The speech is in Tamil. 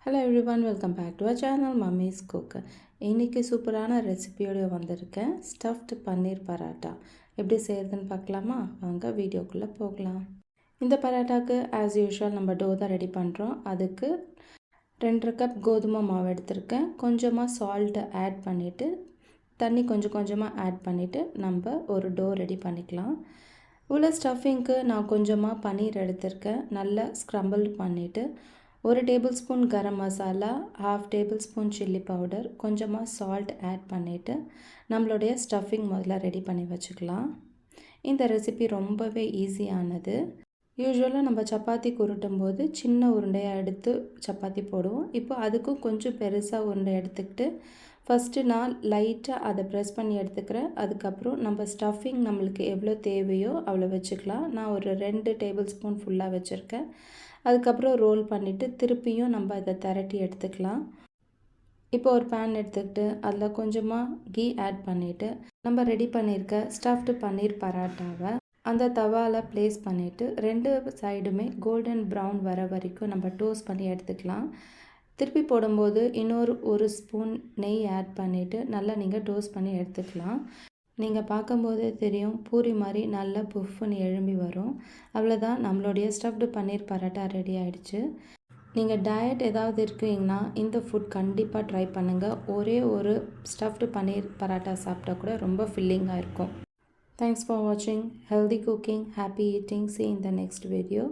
Hello everyone, welcome back to our channel mummy's cook. இன்றைக்கி சூப்பரான ரெசிபியோடு வந்திருக்கேன். ஸ்டஃப்டு பன்னீர் பராட்டா எப்படி செய்கிறதுன்னு பார்க்கலாமா? வாங்க வீடியோக்குள்ளே போகலாம். இந்த பராட்டாவுக்கு ஆஸ் யூஷுவல் நம்ம டோ தான் ரெடி பண்ணுறோம். அதுக்கு 2 கப் கோதுமை மாவு எடுத்திருக்கேன். கொஞ்சமாக சால்ட்டை ஆட் பண்ணிவிட்டு தண்ணி கொஞ்சம் கொஞ்சமாக ஆட் பண்ணிவிட்டு நம்ம ஒரு டோ ரெடி பண்ணிக்கலாம். உள்ள ஸ்டஃபிங்க்கு நான் கொஞ்சமாக பன்னீர் எடுத்திருக்கேன். நல்லா ஸ்க்ரம்பிள் பண்ணிவிட்டு 1 tablespoon garam masala, 1/2 tablespoon chilli powder, கொஞ்சமாக சால்ட் ஆட் பண்ணிவிட்டு நம்மளுடைய ஸ்டஃபிங் முதல்ல ரெடி பண்ணி வச்சுக்கலாம். இந்த ரெசிபி ரொம்பவே ஈஸியானது. யூஸ்வலாக நம்ம சப்பாத்தி உருட்டும் போது சின்ன உருண்டையாக எடுத்து சப்பாத்தி போடுவோம். இப்போ அதுக்கும் கொஞ்சம் பெருசாக உருண்டை எடுத்துக்கிட்டு ஃபஸ்ட்டு நான் லைட்டாக அதை ப்ரெஸ் பண்ணி எடுத்துக்கிறேன். அதுக்கப்புறம் நம்ம ஸ்டஃபிங் நம்மளுக்கு எவ்வளோ தேவையோ அவ்வளோ வச்சுக்கலாம். நான் ஒரு 2 டேபிள் ஸ்பூன் ஃபுல்லாக வச்சுருக்கேன். அதுக்கப்புறம் ரோல் பண்ணிவிட்டு திருப்பியும் நம்ம இதை திரட்டி எடுத்துக்கலாம். இப்போ ஒரு பேன் எடுத்துக்கிட்டு அதில் கொஞ்சமாக கீ ஆட் பண்ணிவிட்டு நம்ம ரெடி பண்ணியிருக்க ஸ்டஃப்டு பன்னீர் பராட்டாவை அந்த தவாவில் ப்ளேஸ் பண்ணிவிட்டு 2 சைடுமே கோல்டன் ப்ரௌன் வர வரைக்கும் நம்ம டோஸ்ட் பண்ணி எடுத்துக்கலாம். திருப்பி போடும்போது ஒரு ஸ்பூன் நெய் ஆட் பண்ணிவிட்டு நல்லா நீங்கள் டோஸ்ட் பண்ணி எடுத்துக்கலாம். நீங்கள் பார்க்கும்போதே தெரியும், பூரி மாதிரி நல்லா புஃப்னு எழும்பி வரும். அவ்வளோதான், நம்மளுடைய ஸ்டஃப்டு பன்னீர் பரோட்டா ரெடி ஆகிடுச்சு. நீங்கள் டயட் ஏதாவது இருக்கீங்கன்னா இந்த ஃபுட் கண்டிப்பாக ட்ரை பண்ணுங்கள். ஒரே ஒரு ஸ்டஃப்டு பன்னீர் பரோட்டா சாப்பிட்டா கூட ரொம்ப ஃபில்லிங்காக இருக்கும். தேங்க்ஸ் ஃபார் வாட்சிங். Healthy cooking, happy eating. See you in the next video.